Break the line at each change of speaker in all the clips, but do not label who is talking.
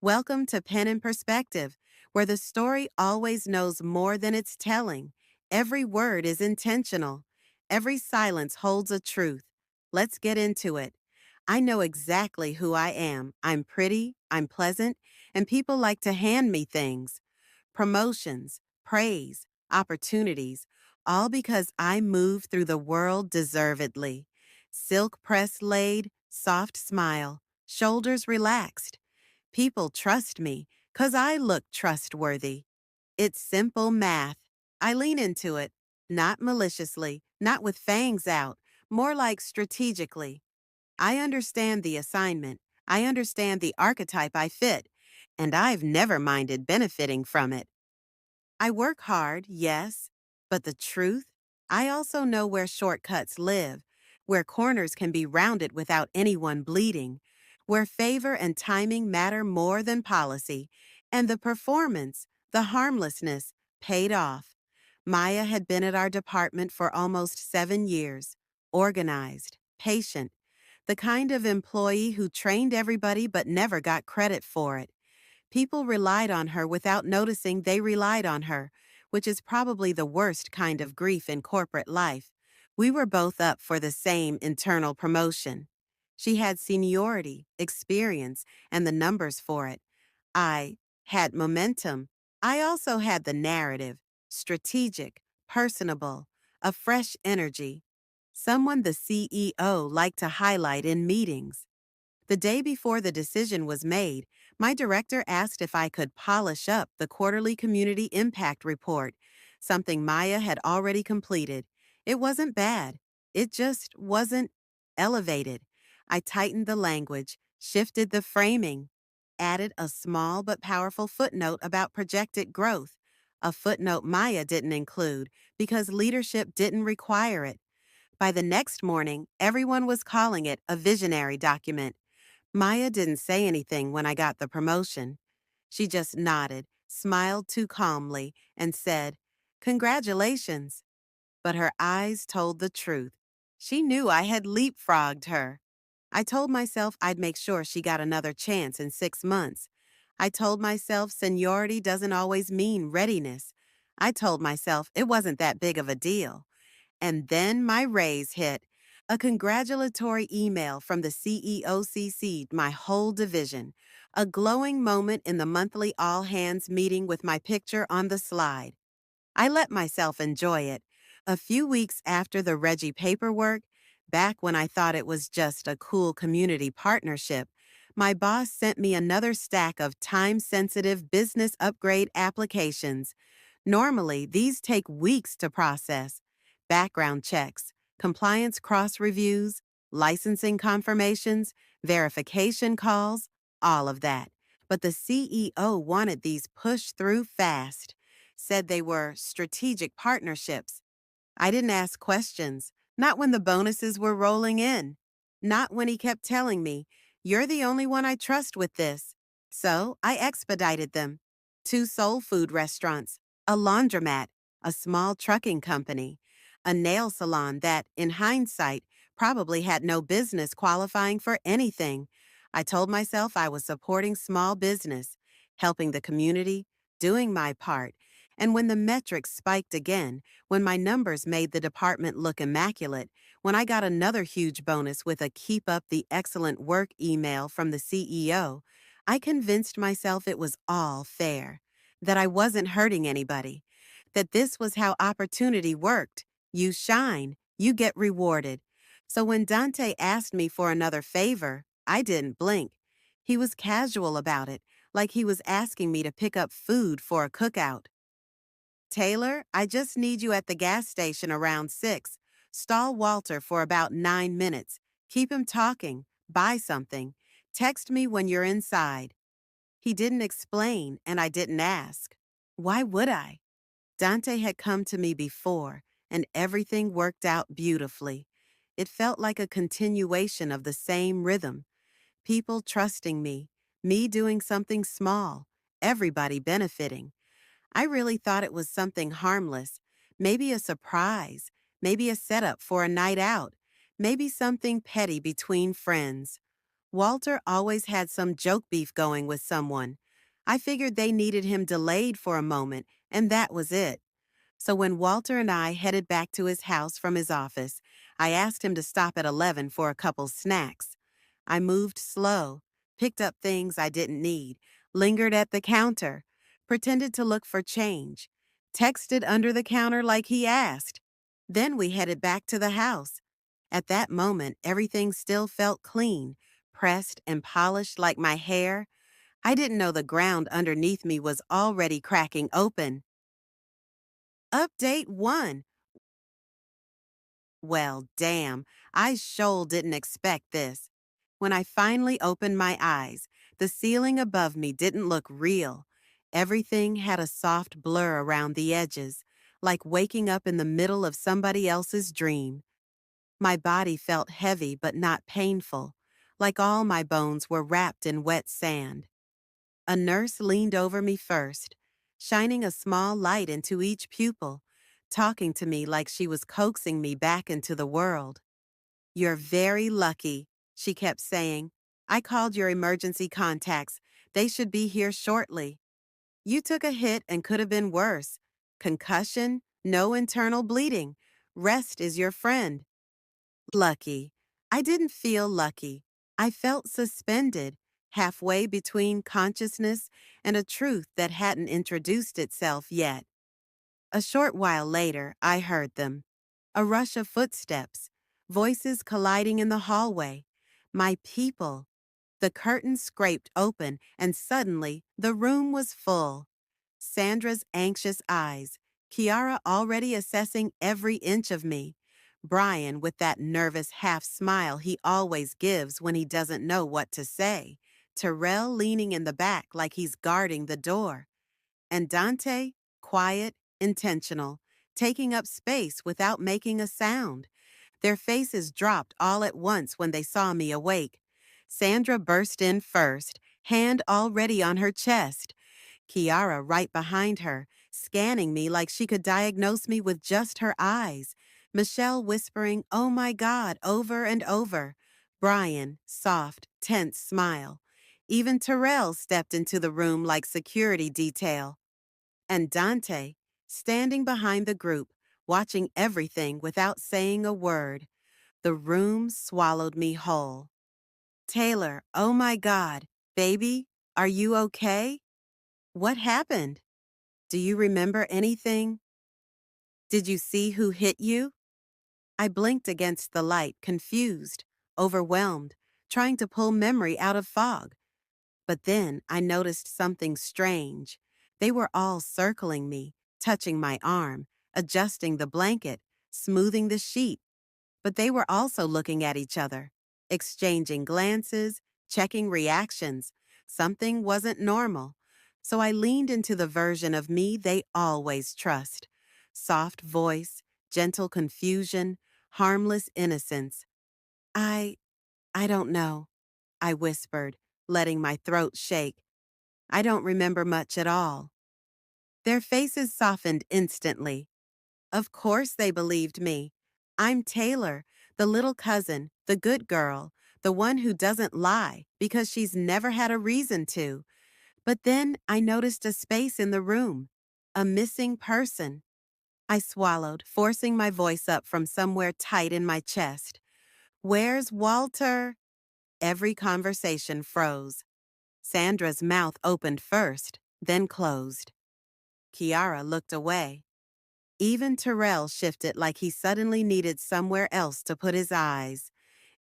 Welcome to Pen and Perspective, where the story always knows more than it's telling. Every word is intentional. Every silence holds a truth. Let's get into it. I know exactly who I am. I'm pretty, I'm pleasant, and people like to hand me things. Promotions, praise, opportunities, all because I move through the world deservedly. Silk press laid, soft smile, shoulders relaxed. People trust me 'cause I look trustworthy. It's simple math. I lean into it, not maliciously, not with fangs out, more like strategically. I understand the assignment. I understand the archetype I fit, and I've never minded benefiting from it. I work hard, yes, but the truth? I also know where shortcuts live, where corners can be rounded without anyone bleeding, where favor and timing matter more than policy, and the performance, the harmlessness, paid off. Maya had been at our department for almost 7 years, organized, patient, the kind of employee who trained everybody but never got credit for it. People relied on her without noticing they relied on her, which is probably the worst kind of grief in corporate life. We were both up for the same internal promotion. She had seniority, experience, and the numbers for it. I had momentum. I also had the narrative, strategic, personable, a fresh energy, someone the CEO liked to highlight in meetings. The day before the decision was made, my director asked if I could polish up the quarterly community impact report, something Maya had already completed. It wasn't bad. It just wasn't elevated. I tightened the language, shifted the framing, added a small but powerful footnote about projected growth, a footnote Maya didn't include because leadership didn't require it. By the next morning, everyone was calling it a visionary document. Maya didn't say anything when I got the promotion. She just nodded, smiled too calmly, and said, "Congratulations." But her eyes told the truth. She knew I had leapfrogged her. I told myself I'd make sure she got another chance in 6 months. I told myself seniority doesn't always mean readiness. I told myself it wasn't that big of a deal. And then my raise hit. A congratulatory email from the CEO CC'd my whole division. A glowing moment in the monthly all hands meeting with my picture on the slide. I let myself enjoy it. A few weeks after the Reggie paperwork, back when I thought it was just a cool community partnership, my boss sent me another stack of time-sensitive business upgrade applications. Normally, these take weeks to process. Background checks, compliance cross-reviews, licensing confirmations, verification calls, all of that. But the CEO wanted these pushed through fast, said they were strategic partnerships. I didn't ask questions, not when the bonuses were rolling in, not when he kept telling me, "You're the only one I trust with this." So I expedited them. 2 soul food restaurants, a laundromat, a small trucking company, a nail salon that, in hindsight, probably had no business qualifying for anything. I told myself I was supporting small business, helping the community, doing my part. And when the metrics spiked again, when my numbers made the department look immaculate, when I got another huge bonus with a keep up the excellent work email from the CEO, I convinced myself it was all fair, that I wasn't hurting anybody, that this was how opportunity worked. You shine, you get rewarded. So when Dante asked me for another favor, I didn't blink. He was casual about it, like he was asking me to pick up food for a cookout. "Taylor, I just need you at the gas station around 6. Stall Walter for about 9 minutes. Keep him talking. Buy something. Text me when you're inside." He didn't explain, and I didn't ask. Why would I? Dante had come to me before, and everything worked out beautifully. It felt like a continuation of the same rhythm. People trusting me doing something small, everybody benefiting. I really thought it was something harmless, maybe a surprise, maybe a setup for a night out, maybe something petty between friends. Walter always had some joke beef going with someone. I figured they needed him delayed for a moment, and that was it. So when Walter and I headed back to his house from his office, I asked him to stop at 11 for a couple snacks. I moved slow, picked up things I didn't need, lingered at the counter, pretended to look for change, texted under the counter like he asked. Then we headed back to the house. At that moment, everything still felt clean, pressed and polished like my hair. I didn't know the ground underneath me was already cracking open. Update 1. Well, damn, I sure didn't expect this. When I finally opened my eyes, the ceiling above me didn't look real. Everything had a soft blur around the edges, like waking up in the middle of somebody else's dream. My body felt heavy but not painful, like all my bones were wrapped in wet sand. A nurse leaned over me first, shining a small light into each pupil, talking to me like she was coaxing me back into the world. "You're very lucky," she kept saying. "I called your emergency contacts. They should be here shortly. You took a hit and could have been worse. Concussion, no internal bleeding. Rest is your friend." Lucky. I didn't feel lucky. I felt suspended, halfway between consciousness and a truth that hadn't introduced itself yet. A short while later, I heard them. A rush of footsteps, voices colliding in the hallway. My people. The curtain scraped open, and suddenly the room was full. Sandra's anxious eyes, Kiara already assessing every inch of me, Brian with that nervous half smile he always gives when he doesn't know what to say, Terrell leaning in the back like he's guarding the door, and Dante, quiet, intentional, taking up space without making a sound. Their faces dropped all at once when they saw me awake. Sandra burst in first, hand already on her chest. Kiara right behind her, scanning me like she could diagnose me with just her eyes. Michelle whispering, "Oh my God," over and over. Brian, soft, tense smile. Even Terrell stepped into the room like security detail. And Dante, standing behind the group, watching everything without saying a word. The room swallowed me whole. "Taylor, oh my God, baby, are you okay? What happened? Do you remember anything? Did you see who hit you?" I blinked against the light, confused, overwhelmed, trying to pull memory out of fog. But then I noticed something strange. They were all circling me, touching my arm, adjusting the blanket, smoothing the sheet. But they were also looking at each other, exchanging glances, checking reactions. Something wasn't normal. So I leaned into the version of me they always trust. Soft voice, gentle confusion, harmless innocence. I, I don't know," I whispered, letting my throat shake. "I don't remember much at all." Their faces softened instantly. Of course they believed me. I'm Taylor, the little cousin, the good girl, the one who doesn't lie because she's never had a reason to. But then I noticed a space in the room, a missing person. I swallowed, forcing my voice up from somewhere tight in my chest. "Where's Walter?" Every conversation froze. Sandra's mouth opened first, then closed. Kiara looked away. Even Terrell shifted like he suddenly needed somewhere else to put his eyes.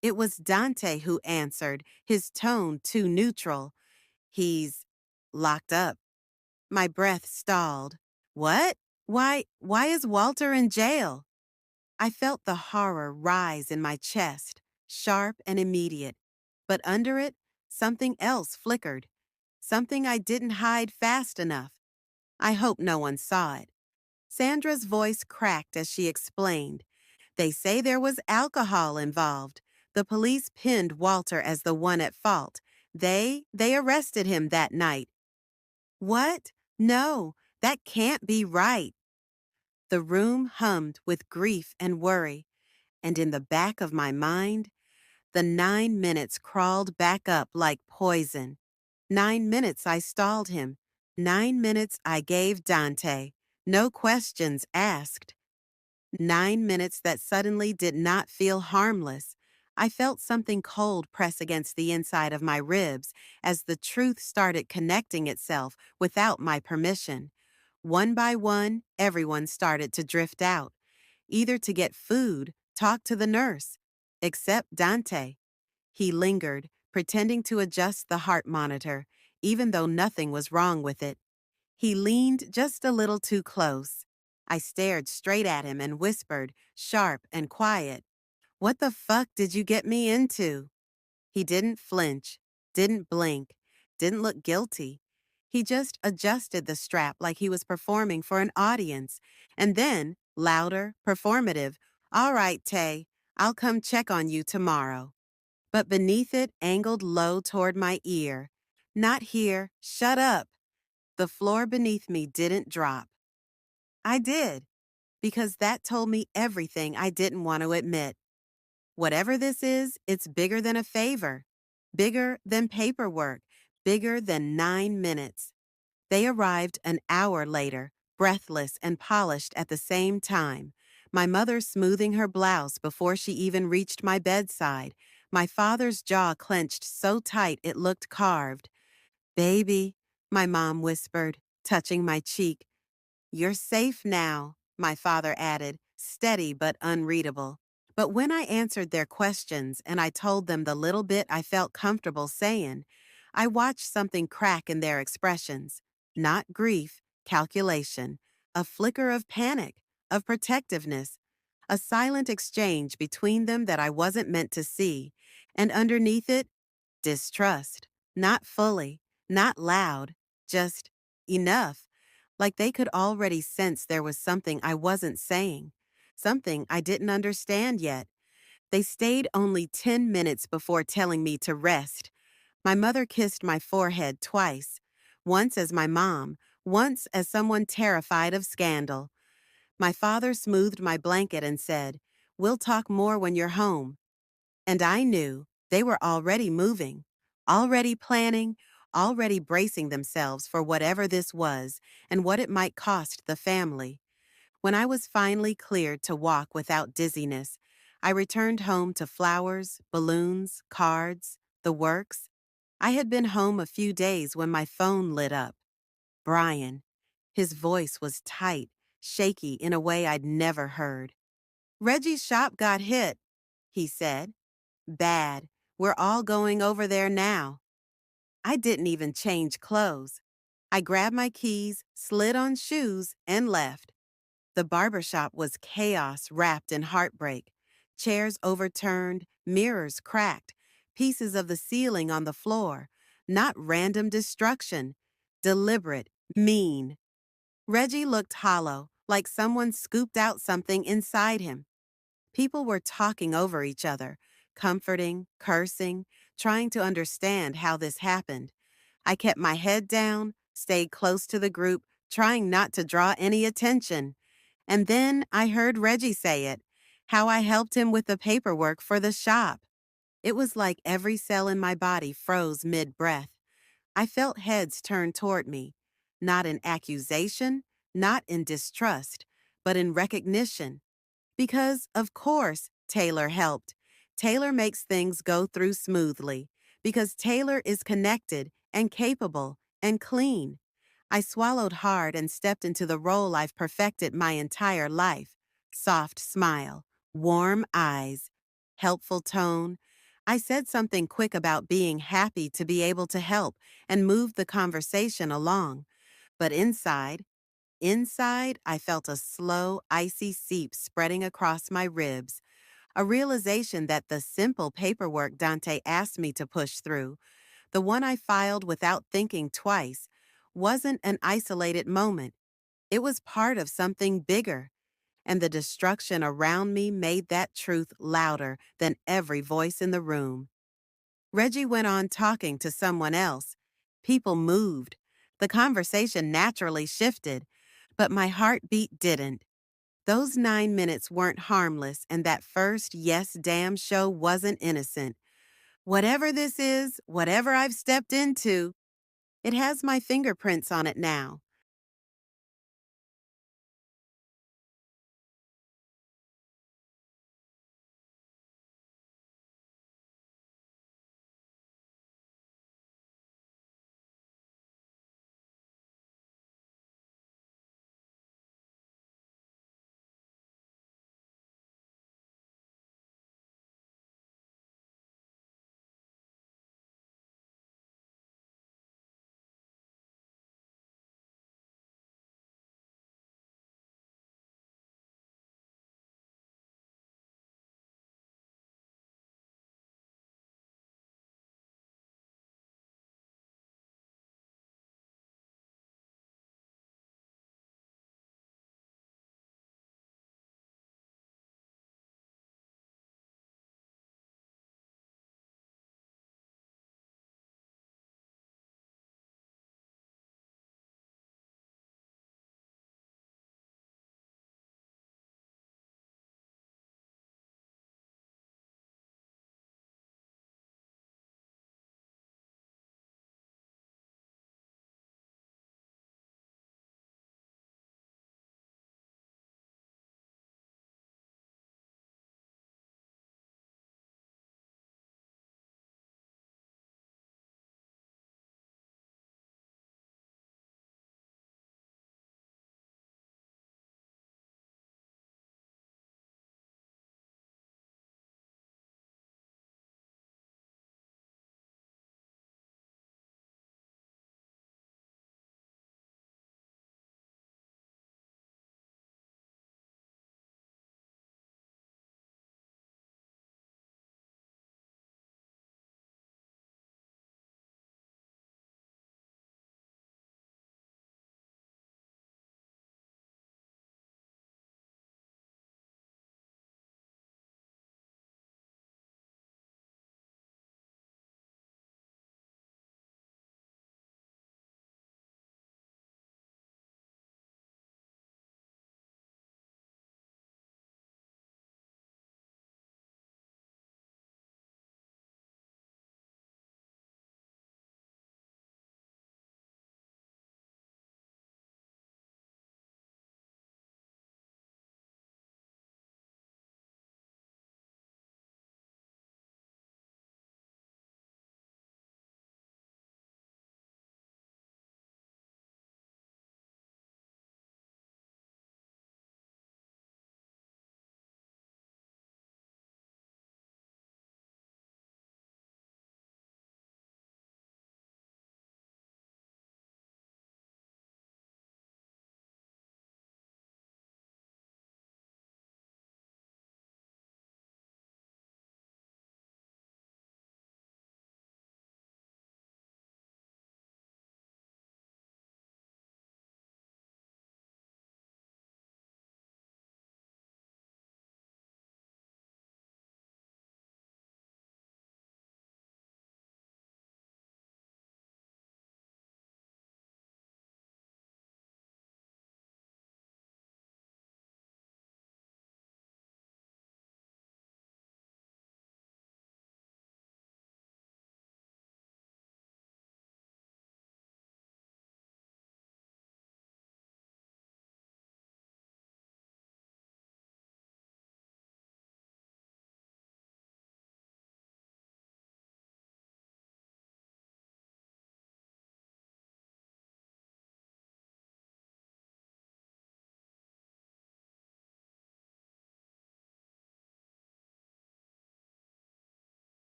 It was Dante who answered, his tone too neutral. "He's locked up." My breath stalled. "What? Why is Walter in jail?" I felt the horror rise in my chest, sharp and immediate. But under it, something else flickered. Something I didn't hide fast enough. I hope no one saw it. Sandra's voice cracked as she explained. "They say there was alcohol involved. The police pinned Walter as the one at fault. They arrested him that night." "What? No, that can't be right." The room hummed with grief and worry, and in the back of my mind, The 9 minutes crawled back up like poison. 9 minutes I stalled him. 9 minutes I gave Dante. No questions asked. 9 minutes that suddenly did not feel harmless. I felt something cold press against the inside of my ribs as the truth started connecting itself without my permission. One by one, everyone started to drift out, either to get food, talk to the nurse, except Dante. He lingered, pretending to adjust the heart monitor, even though nothing was wrong with it. He leaned just a little too close. I stared straight at him and whispered, sharp and quiet, "What the fuck did you get me into?" He didn't flinch, didn't blink, didn't look guilty. He just adjusted the strap like he was performing for an audience. And then, louder, performative, "All right, Tay, I'll come check on you tomorrow." But beneath it, angled low toward my ear, "Not here, shut up." The floor beneath me didn't drop. I did, because that told me everything I didn't want to admit. Whatever this is, it's bigger than a favor, bigger than paperwork, bigger than 9 minutes. They arrived an hour later, breathless and polished at the same time. My mother smoothing her blouse before she even reached my bedside. My father's jaw clenched so tight it looked carved. "Baby," my mom whispered, touching my cheek. "You're safe now," my father added, steady but unreadable. But when I answered their questions and I told them the little bit I felt comfortable saying, I watched something crack in their expressions. Not grief, calculation, a flicker of panic, of protectiveness, a silent exchange between them that I wasn't meant to see, and underneath it, distrust. Not fully, not loud, just enough. Like they could already sense there was something I wasn't saying, something I didn't understand yet. They stayed only 10 minutes before telling me to rest. My mother kissed my forehead twice, once as my mom, once as someone terrified of scandal. My father smoothed my blanket and said, "We'll talk more when you're home." And I knew they were already moving, already planning, already bracing themselves for whatever this was and what it might cost the family. When I was finally cleared to walk without dizziness, I returned home to flowers, balloons, cards, the works. I had been home a few days when my phone lit up. Brian. His voice was tight, shaky in a way I'd never heard. "Reggie's shop got hit," he said. "Bad. We're all going over there now." I didn't even change clothes. I grabbed my keys, slid on shoes, and left. The barbershop was chaos wrapped in heartbreak. Chairs overturned, mirrors cracked, pieces of the ceiling on the floor. Not random destruction. Deliberate, mean. Reggie looked hollow, like someone scooped out something inside him. People were talking over each other, comforting, cursing, trying to understand how this happened. I kept my head down, stayed close to the group, trying not to draw any attention. And then I heard Reggie say it, how I helped him with the paperwork for the shop. It was like every cell in my body froze mid-breath. I felt heads turn toward me, not in accusation, not in distrust, but in recognition. Because, of course, Taylor helped. Taylor makes things go through smoothly. Because Taylor is connected and capable and clean. I swallowed hard and stepped into the role I've perfected my entire life. Soft smile, warm eyes, helpful tone. I said something quick about being happy to be able to help and move the conversation along. But inside, I felt a slow, icy seep spreading across my ribs, a realization that the simple paperwork Dante asked me to push through, the one I filed without thinking twice, wasn't an isolated moment. It was part of something bigger, and the destruction around me made that truth louder than every voice in the room. Reggie went on talking to someone else. People moved. The conversation naturally shifted, but my heartbeat didn't. Those 9 minutes weren't harmless, and that first yes damn show wasn't innocent. Whatever this is, whatever I've stepped into, it has my fingerprints on it now.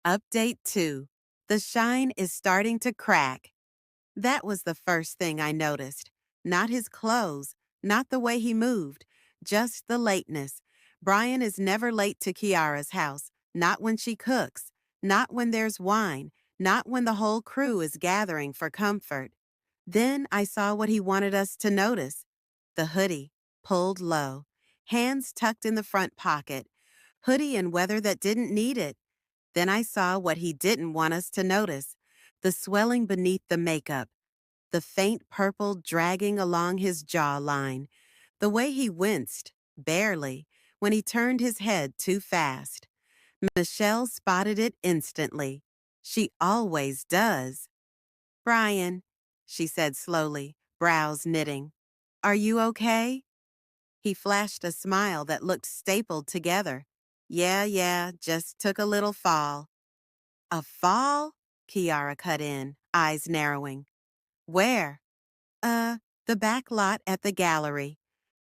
Update 2. The shine is starting to crack. That was the first thing I noticed. Not his clothes, not the way he moved, just the lateness. Brian is never late to Kiara's house, not when she cooks, not when there's wine, not when the whole crew is gathering for comfort. Then I saw what he wanted us to notice. The hoodie, pulled low, hands tucked in the front pocket, hoodie in weather that didn't need it. Then I saw what he didn't want us to notice, the swelling beneath the makeup, the faint purple dragging along his jawline, the way he winced, barely, when he turned his head too fast. Michelle spotted it instantly. She always does. Brian, she said slowly, brows knitting. Are you okay? He flashed a smile that looked stapled together. Yeah, just took a little fall. A fall? Kiara cut in, eyes narrowing. Where? Uh, the back lot at the gallery.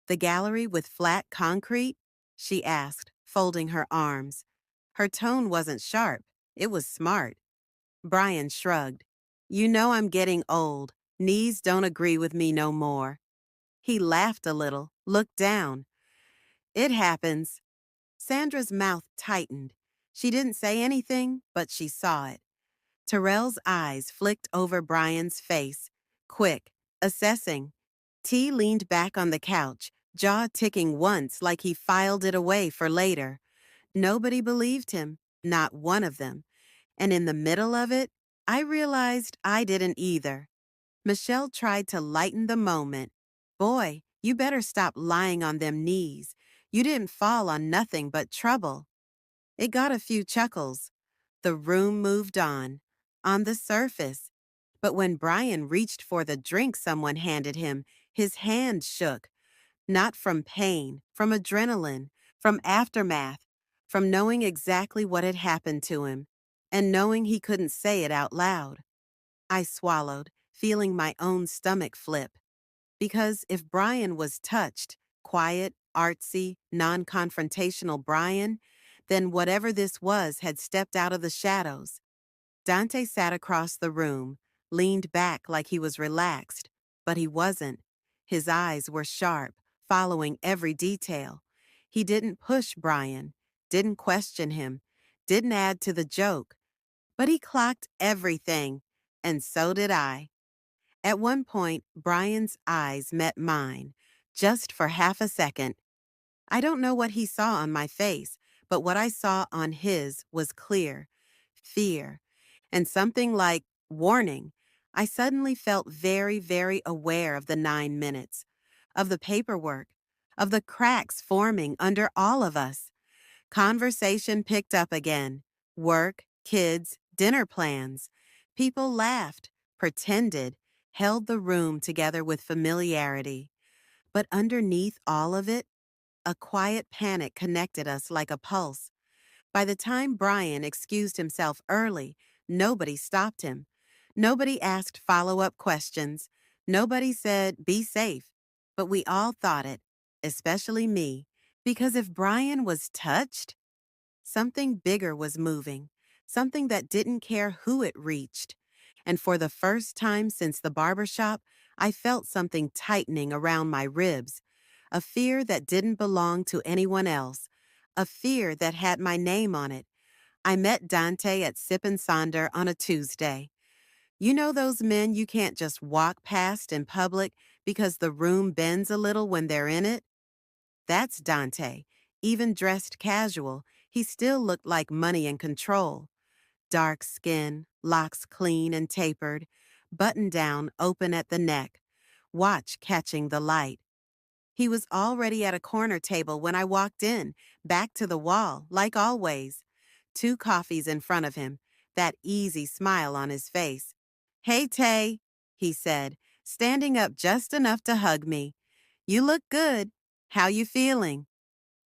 The gallery with flat concrete? She asked, folding her arms. Her tone wasn't sharp. It was smart. Brian shrugged. You know I'm getting old. Knees don't agree with me no more. He laughed a little, looked down. It happens. Sandra's mouth tightened. She didn't say anything, but she saw it. Terrell's eyes flicked over Brian's face, quick, assessing. T leaned back on the couch, jaw ticking once like he filed it away for later. Nobody believed him, not one of them. And in the middle of it, I realized I didn't either. Michelle tried to lighten the moment. Boy, you better stop lying on them knees. You didn't fall on nothing but trouble. It got a few chuckles. The room moved on the surface. But when Brian reached for the drink someone handed him, his hand shook. Not from pain, from adrenaline, from aftermath, from knowing exactly what had happened to him, and knowing he couldn't say it out loud. I swallowed, feeling my own stomach flip. Because if Brian was touched, quiet, artsy, non-confrontational Brian, then whatever this was had stepped out of the shadows. Dante sat across the room, leaned back like he was relaxed, but he wasn't. His eyes were sharp, following every detail. He didn't push Brian, didn't question him, didn't add to the joke, but he clocked everything, and so did I. At one point, Brian's eyes met mine, just for half a second. I don't know what he saw on my face, but what I saw on his was clear. Fear. And something like warning. I suddenly felt very aware of the 9 minutes, of the paperwork, of the cracks forming under all of us. Conversation picked up again. Work, kids, dinner plans. People laughed, pretended, held the room together with familiarity. But underneath all of it, a quiet panic connected us like a pulse. By the time Brian excused himself early, nobody stopped him. Nobody asked follow-up questions. Nobody said, be safe. But we all thought it, especially me, because if Brian was touched, something bigger was moving, something that didn't care who it reached. And for the first time since the barbershop, I felt something tightening around my ribs, a fear that didn't belong to anyone else, a fear that had my name on it. I met Dante at Sip and Sonder on a Tuesday. You know those men you can't just walk past in public because the room bends a little when they're in it? That's Dante. Even dressed casual, he still looked like money and control. Dark skin, locks clean and tapered, button down open at the neck, watch catching the light. He was already at a corner table when I walked in, back to the wall, like always. 2 coffees in front of him, that easy smile on his face. Hey, Tay, he said, standing up just enough to hug me. You look good. How you feeling?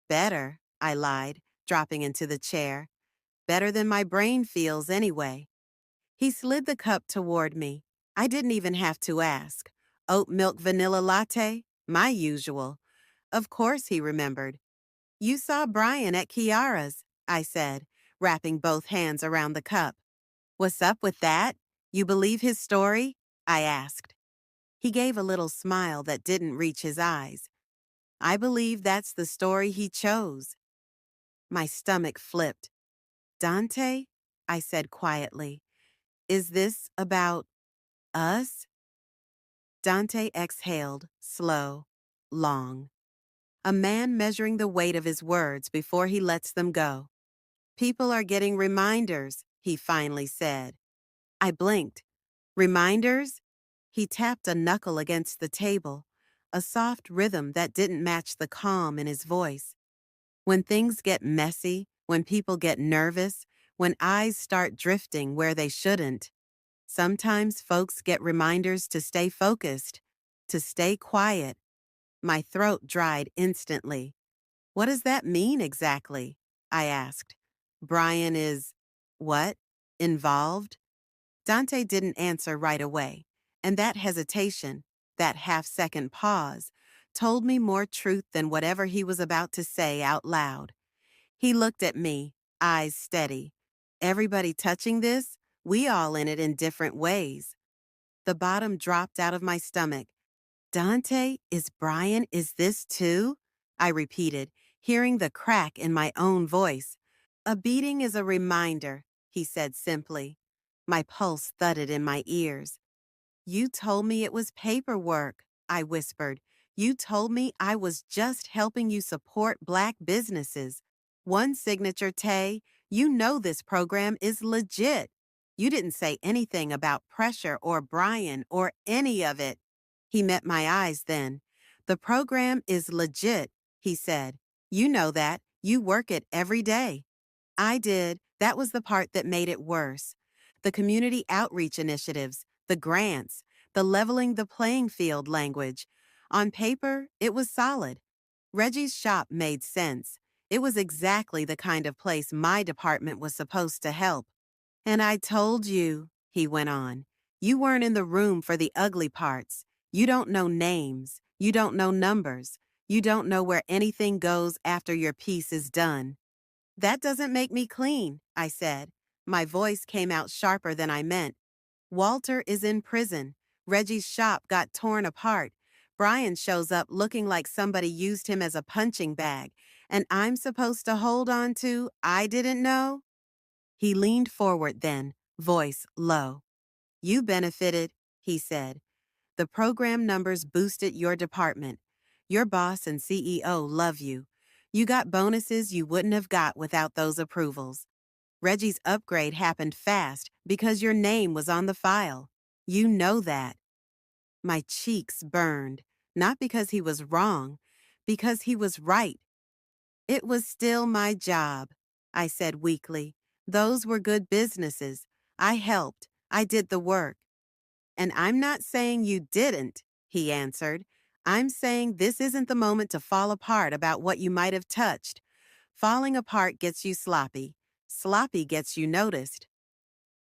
Better, I lied, dropping into the chair. Better than my brain feels anyway. He slid the cup toward me. I didn't even have to ask. Oat milk vanilla latte? My usual. Of course he remembered. You saw Brian at Kiara's, I said, wrapping both hands around the cup. What's up with that? You believe his story? I asked. He gave a little smile that didn't reach his eyes. I believe that's the story he chose. My stomach flipped. Dante? I said quietly. Is this about us? Dante exhaled, slow, long. A man measuring the weight of his words before he lets them go. People are getting reminders, he finally said. I blinked. Reminders? He tapped a knuckle against the table, a soft rhythm that didn't match the calm in his voice. When things get messy, when people get nervous, when eyes start drifting where they shouldn't, sometimes folks get reminders to stay focused, to stay quiet. My throat dried instantly. What does that mean exactly? I asked. Brian is, what? Involved? Dante didn't answer right away, and that hesitation, that half-second pause, told me more truth than whatever he was about to say out loud. He looked at me, eyes steady. Everybody touching this? We all in it in different ways. The bottom dropped out of my stomach. Dante, is Brian, is this too? I repeated, hearing the crack in my own voice. A beating is a reminder, he said simply. My pulse thudded in my ears. You told me it was paperwork, I whispered. You told me I was just helping you support Black businesses. One signature, Tay. You know this program is legit. You didn't say anything about pressure or Brian or any of it. He met my eyes then. The program is legit, he said. You know that. You work it every day. I did. That was the part that made it worse. The community outreach initiatives, the grants, the leveling the playing field language. On paper, it was solid. Reggie's shop made sense. It was exactly the kind of place my department was supposed to help. And I told you, he went on, you weren't in the room for the ugly parts. You don't know names. You don't know numbers. You don't know where anything goes after your piece is done. That doesn't make me clean, I said. My voice came out sharper than I meant. Walter is in prison. Reggie's shop got torn apart. Brian shows up looking like somebody used him as a punching bag. And I'm supposed to hold on to, I didn't know? He leaned forward then, voice low. You benefited, he said. The program numbers boosted your department. Your boss and CEO love you. You got bonuses you wouldn't have got without those approvals. Reggie's upgrade happened fast because your name was on the file. You know that. My cheeks burned, not because he was wrong, because he was right. It was still my job, I said weakly. Those were good businesses. I helped. I did the work. And I'm not saying you didn't, he answered. I'm saying this isn't the moment to fall apart about what you might have touched. Falling apart gets you sloppy. Sloppy gets you noticed.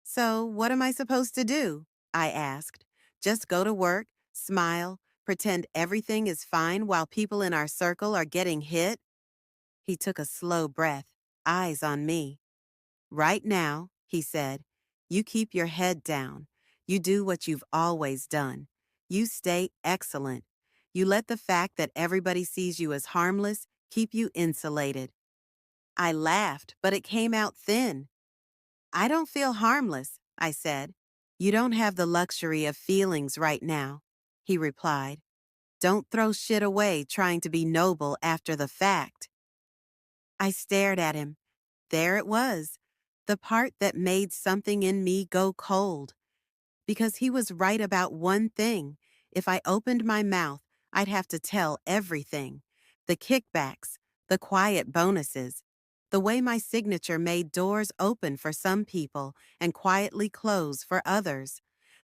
So, what am I supposed to do? I asked. Just go to work, smile, pretend everything is fine while people in our circle are getting hit? He took a slow breath, eyes on me. Right now, he said, you keep your head down. You do what you've always done. You stay excellent. You let the fact that everybody sees you as harmless keep you insulated. I laughed, but it came out thin. I don't feel harmless, I said. You don't have the luxury of feelings right now, he replied. Don't throw shit away trying to be noble after the fact. I stared at him. There it was, the part that made something in me go cold. Because he was right about one thing. If I opened my mouth, I'd have to tell everything. The kickbacks, the quiet bonuses, the way my signature made doors open for some people and quietly close for others,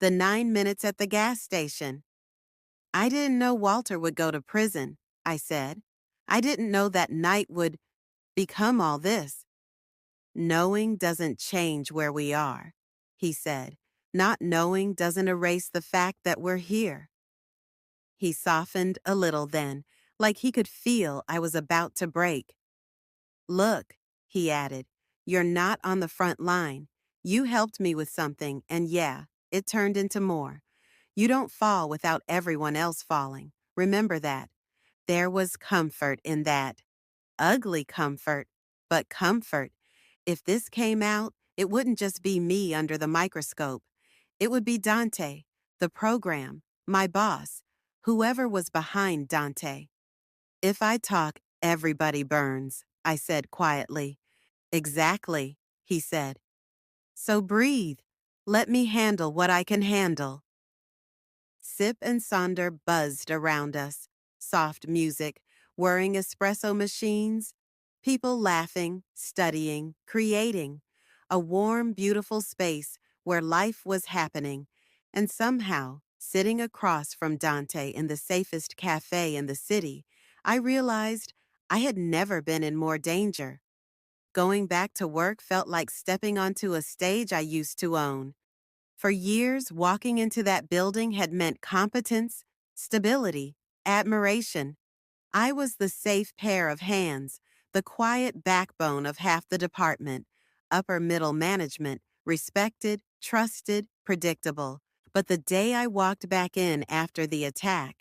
the 9 minutes at the gas station. I didn't know Walter would go to prison, I said. I didn't know that night would become all this. Knowing doesn't change where we are, he said. Not knowing doesn't erase the fact that we're here. He softened a little then, like he could feel I was about to break. Look, he added, You're not on the front line. You helped me with something, and yeah, it turned into more. You don't fall without everyone else falling. Remember that. There was comfort in that. Ugly comfort, but comfort. If this came out, it wouldn't just be me under the microscope. It would be Dante, the program, my boss, whoever was behind Dante. If I talk, everybody burns, I said quietly. Exactly, he said. So breathe. Let me handle what I can handle. Sip and Sonder buzzed around us. Soft music, whirring espresso machines, people laughing, studying, creating. A warm, beautiful space where life was happening. And somehow, sitting across from Dante in the safest cafe in the city, I realized I had never been in more danger. Going back to work felt like stepping onto a stage I used to own. For years, walking into that building had meant competence, stability, admiration. I was the safe pair of hands, the quiet backbone of half the department, upper middle management, respected, trusted, predictable. But the day I walked back in after the attack,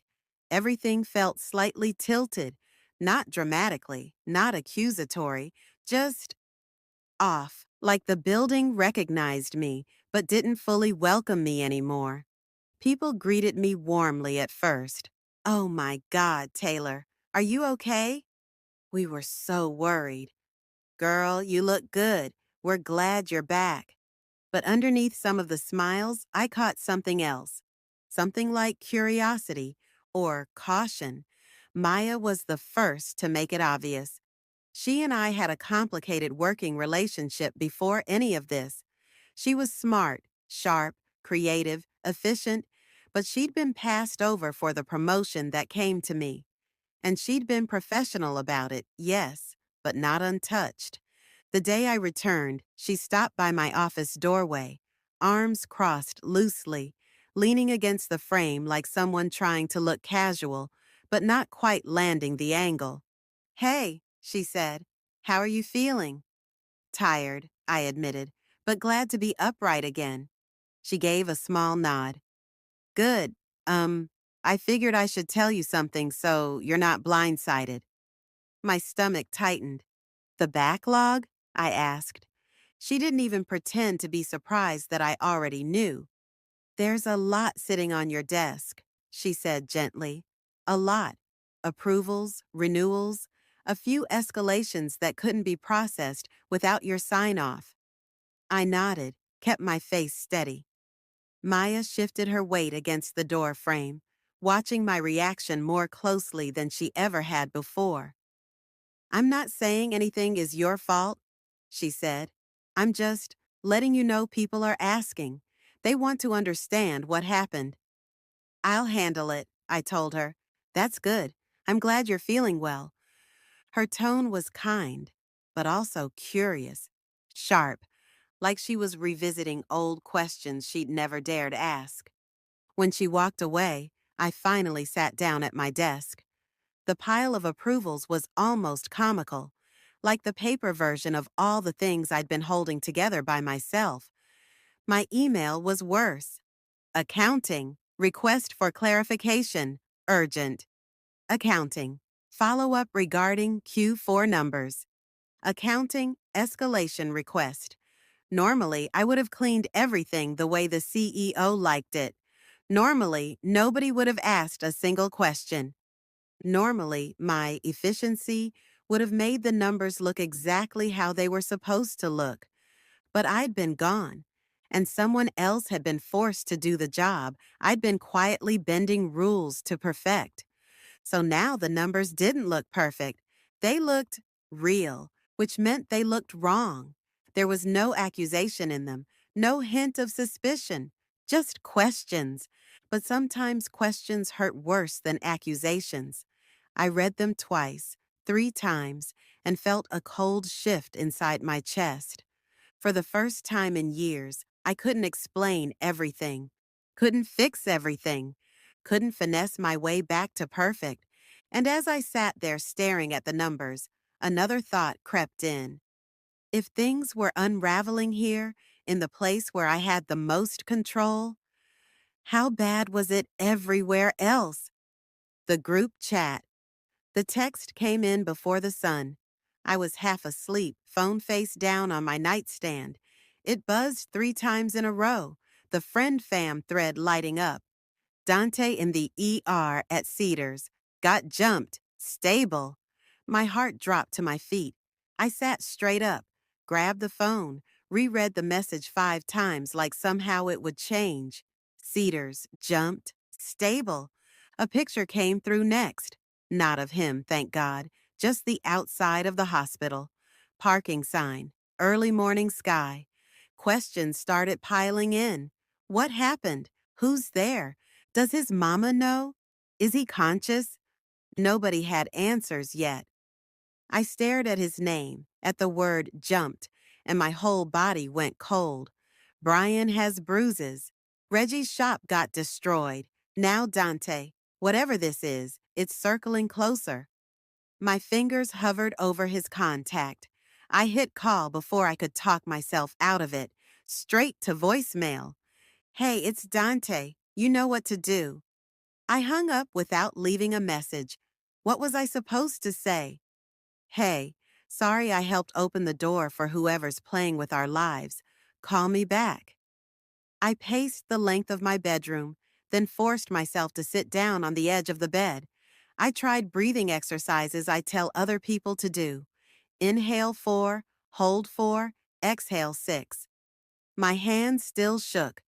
everything felt slightly tilted, not dramatically, not accusatory, just off, like the building recognized me but didn't fully welcome me anymore. People greeted me warmly at first. Oh my God, Taylor, are you okay? We were so worried. Girl, you look good. We're glad you're back. But underneath some of the smiles, I caught something else. Something like curiosity or caution. Maya was the first to make it obvious. She and I had a complicated working relationship before any of this. She was smart, sharp, creative, efficient, but she'd been passed over for the promotion that came to me. And she'd been professional about it, yes, but not untouched. The day I returned, she stopped by my office doorway, arms crossed loosely, leaning against the frame like someone trying to look casual, but not quite landing the angle. Hey, she said, how are you feeling? Tired, I admitted, but glad to be upright again. She gave a small nod. Good. I figured I should tell you something so you're not blindsided. My stomach tightened. The backlog? I asked. She didn't even pretend to be surprised that I already knew. There's a lot sitting on your desk, she said gently. A lot. Approvals, renewals, a few escalations that couldn't be processed without your sign-off. I nodded, kept my face steady. Maya shifted her weight against the door frame, watching my reaction more closely than she ever had before. I'm not saying anything is your fault, she said. I'm just letting you know people are asking. They want to understand what happened. I'll handle it, I told her. That's good. I'm glad you're feeling well. Her tone was kind, but also curious, sharp, like she was revisiting old questions she'd never dared ask. When she walked away, I finally sat down at my desk. The pile of approvals was almost comical, like the paper version of all the things I'd been holding together by myself. My email was worse. Accounting, request for clarification, urgent. Accounting, follow-up regarding Q4 numbers. Accounting, escalation request. Normally, I would have cleaned everything the way the CEO liked it. Normally, nobody would have asked a single question. Normally, my efficiency would have made the numbers look exactly how they were supposed to look. But I'd been gone, and someone else had been forced to do the job I'd been quietly bending rules to perfect. So now the numbers didn't look perfect. They looked real, which meant they looked wrong. There was no accusation in them, no hint of suspicion, just questions. But sometimes questions hurt worse than accusations. I read them twice, 3 times, and felt a cold shift inside my chest. For the first time in years, I couldn't explain everything, couldn't fix everything, couldn't finesse my way back to perfect. And as I sat there staring at the numbers, another thought crept in. If things were unraveling here, in the place where I had the most control, how bad was it everywhere else? The group chat. The text came in before the sun. I was half asleep, phone face down on my nightstand. It buzzed 3 times in a row, the friend fam thread lighting up. Dante in the ER at Cedars. Got jumped. Stable. My heart dropped to my feet. I sat straight up, grabbed the phone, reread the message 5 times like somehow it would change. Cedars. Jumped. Stable. A picture came through next. Not of him, thank God. Just the outside of the hospital. Parking sign. Early morning sky. Questions started piling in. What happened? Who's there? Does his mama know? Is he conscious? Nobody had answers yet. I stared at his name, at the word jumped, and my whole body went cold. Brian has bruises. Reggie's shop got destroyed. Now Dante. Whatever this is, it's circling closer. My fingers hovered over his contact. I hit call before I could talk myself out of it. Straight to voicemail. Hey, it's Dante. You know what to do. I hung up without leaving a message. What was I supposed to say? Hey, sorry I helped open the door for whoever's playing with our lives. Call me back. I paced the length of my bedroom, then forced myself to sit down on the edge of the bed. I tried breathing exercises I tell other people to do. Inhale 4, hold 4, exhale 6. My hands still shook.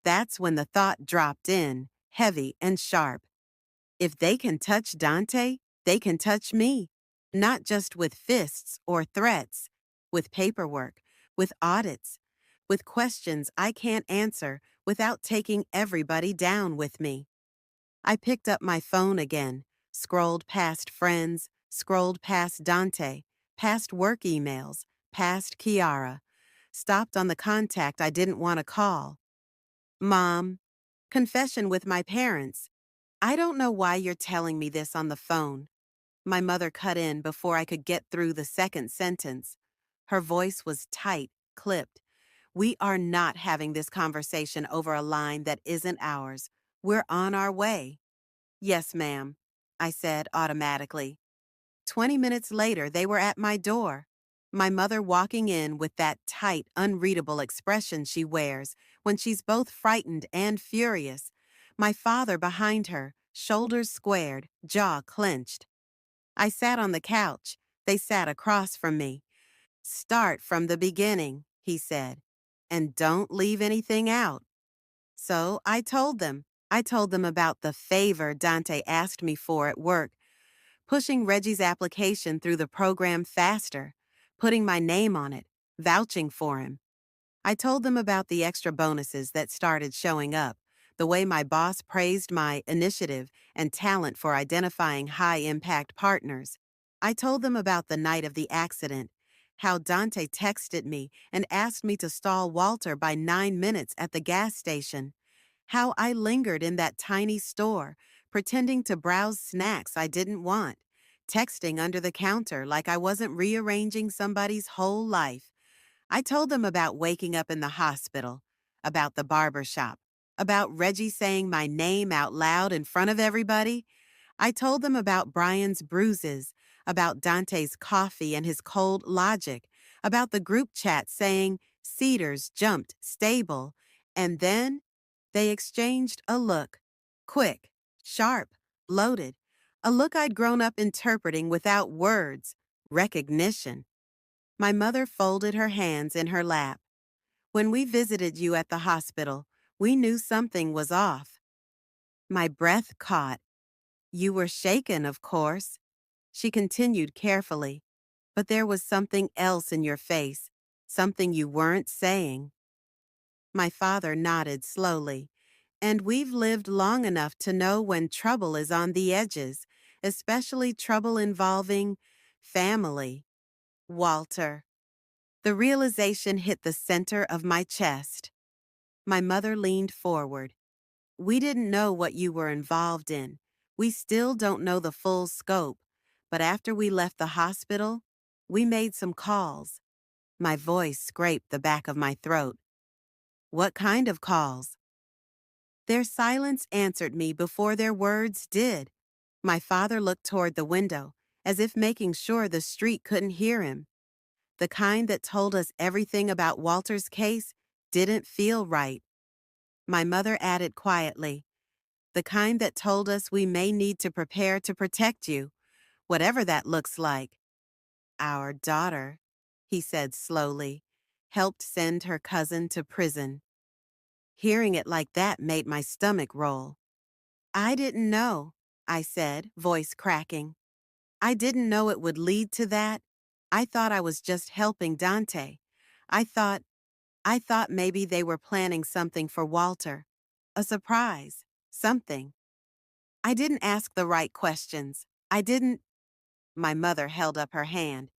That's when the thought dropped in, heavy and sharp. If they can touch Dante, they can touch me. Not just with fists or threats, with paperwork, with audits, with questions I can't answer without taking everybody down with me. I picked up my phone again, scrolled past friends, scrolled past Dante, past work emails, past Kiara, stopped on the contact I didn't want to call. Mom, confession with my parents. I don't know why you're telling me this on the phone. My mother cut in before I could get through the second sentence. Her voice was tight, clipped. We are not having this conversation over a line that isn't ours. We're on our way. Yes, ma'am, I said automatically. 20 minutes later, they were at my door. My mother walking in with that tight, unreadable expression she wears when she's both frightened and furious. My father behind her, shoulders squared, jaw clenched. I sat on the couch. They sat across from me. Start from the beginning, he said, and don't leave anything out. So I told them. I told them about the favor Dante asked me for at work, pushing Reggie's application through the program faster, putting my name on it, vouching for him. I told them about the extra bonuses that started showing up, the way my boss praised my initiative and talent for identifying high-impact partners. I told them about the night of the accident, how Dante texted me and asked me to stall Walter by 9 minutes at the gas station, how I lingered in that tiny store, pretending to browse snacks I didn't want, texting under the counter like I wasn't rearranging somebody's whole life. I told them about waking up in the hospital, about the barber shop, about Reggie saying my name out loud in front of everybody. I told them about Brian's bruises, about Dante's coffee and his cold logic, about the group chat saying Cedars jumped stable, and then they exchanged a look, quick, sharp, loaded, a look I'd grown up interpreting without words, recognition. My mother folded her hands in her lap. When we visited you at the hospital, we knew something was off. My breath caught. You were shaken, of course. She continued carefully. But there was something else in your face, something you weren't saying. My father nodded slowly. And we've lived long enough to know when trouble is on the edges, especially trouble involving family. Walter. The realization hit the center of my chest. My mother leaned forward. We didn't know what you were involved in. We still don't know the full scope. But after we left the hospital, we made some calls. My voice scraped the back of my throat. What kind of calls? Their silence answered me before their words did. My father looked toward the window, as if making sure the street couldn't hear him. The kind that told us everything about Walter's case didn't feel right. My mother added quietly, the kind that told us we may need to prepare to protect you, whatever that looks like. Our daughter, he said slowly, helped send her cousin to prison. Hearing it like that made my stomach roll. I didn't know, I said, voice cracking. I didn't know it would lead to that. I thought I was just helping Dante. I thought, I thought maybe they were planning something for Walter. A surprise. Something. I didn't ask the right questions. I didn't. My mother held up her hand.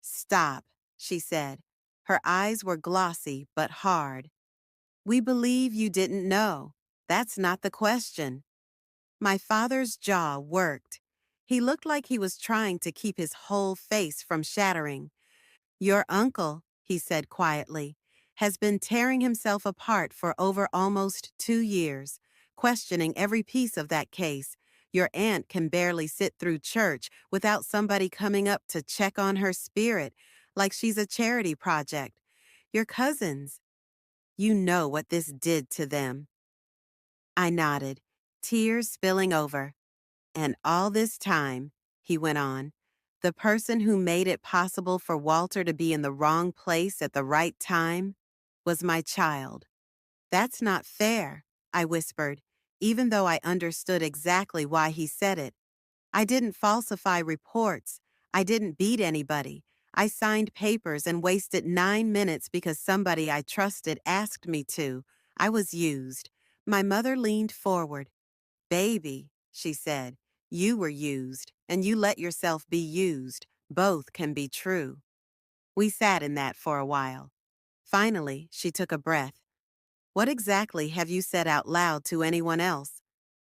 Stop, she said. Her eyes were glossy but hard. We believe you didn't know. That's not the question. My father's jaw worked. He looked like he was trying to keep his whole face from shattering. Your uncle, he said quietly, has been tearing himself apart for over almost 2 years, questioning every piece of that case. Your aunt can barely sit through church without somebody coming up to check on her spirit, like she's a charity project. Your cousins, you know what this did to them. I nodded, tears spilling over. And all this time, he went on, the person who made it possible for Walter to be in the wrong place at the right time was my child. That's not fair, I whispered, even though I understood exactly why he said it. I didn't falsify reports. I didn't beat anybody. I signed papers and wasted 9 minutes because somebody I trusted asked me to. I was used. My mother leaned forward. Baby, she said, you were used, and you let yourself be used. Both can be true. We sat in that for a while. Finally, she took a breath. What exactly have you said out loud to anyone else?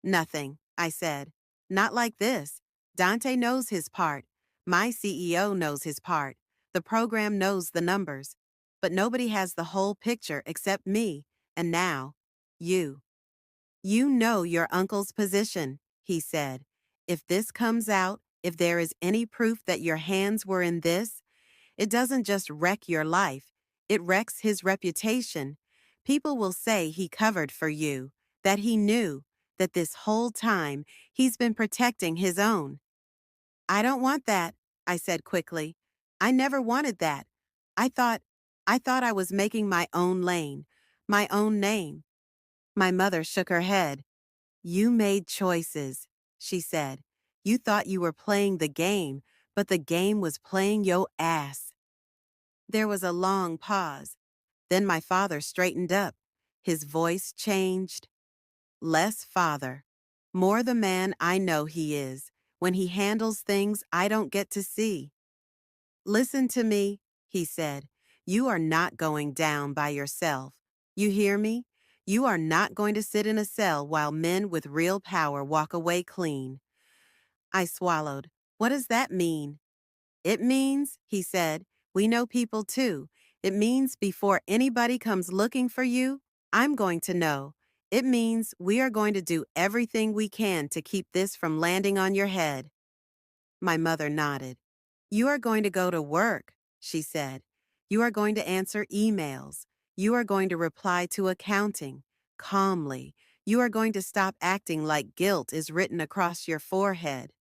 Nothing, I said. Not like this. Dante knows his part. My CEO knows his part. The program knows the numbers. But nobody has the whole picture except me, and now, you. You know your uncle's position, he said. If this comes out, if there is any proof that your hands were in this, it doesn't just wreck your life, it wrecks his reputation. People will say he covered for you, that he knew, that this whole time he's been protecting his own. I don't want that, I said quickly. I never wanted that. I thought I was making my own lane, my own name. My mother shook her head. You made choices, she said. You thought you were playing the game, but the game was playing your ass. There was a long pause. Then my father straightened up. His voice changed. Less father. More the man I know he is, when he handles things I don't get to see. Listen to me, he said. You are not going down by yourself. You hear me? You are not going to sit in a cell while men with real power walk away clean. I swallowed. What does that mean? It means, he said, we know people too. It means before anybody comes looking for you, I'm going to know. It means we are going to do everything we can to keep this from landing on your head. My mother nodded. You are going to go to work, she said. You are going to answer emails. You are going to reply to accounting, calmly. You are going to stop acting like guilt is written across your forehead.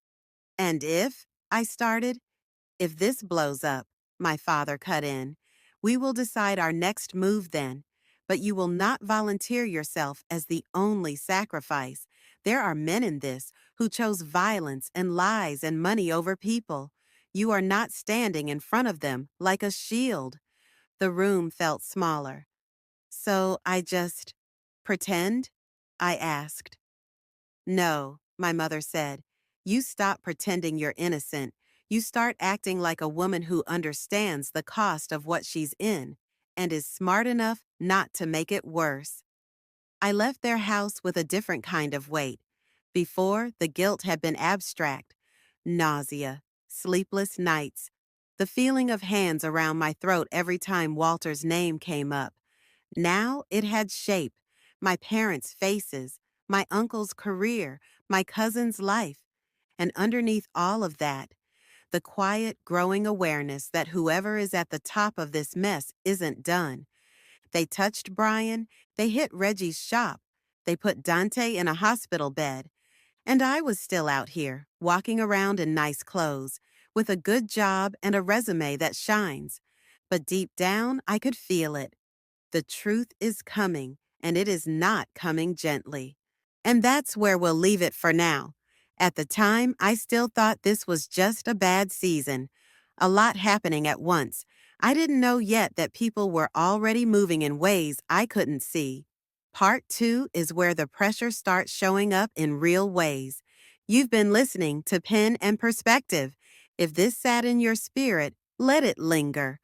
And if, I started, if this blows up, my father cut in, we will decide our next move then. But you will not volunteer yourself as the only sacrifice. There are men in this who chose violence and lies and money over people. You are not standing in front of them like a shield. The room felt smaller. So I just pretend? I asked. No, my mother said. You stop pretending you're innocent. You start acting like a woman who understands the cost of what she's in and is smart enough not to make it worse. I left their house with a different kind of weight. Before, the guilt had been abstract. Nausea, sleepless nights, The feeling of hands around my throat every time Walter's name came up. Now it had shape. My parents' faces, my uncle's career, my cousin's life. And underneath all of that, the quiet, growing awareness that whoever is at the top of this mess isn't done. They touched Brian, they hit Reggie's shop, they put Dante in a hospital bed, and I was still out here, walking around in nice clothes, with a good job and a resume that shines. But deep down, I could feel it. The truth is coming, and it is not coming gently. And that's where we'll leave it for now. At the time, I still thought this was just a bad season. A lot happening at once. I didn't know yet that people were already moving in ways I couldn't see. Part 2 is where the pressure starts showing up in real ways. You've been listening to Pen and Perspective. If this sat in your spirit, let it linger.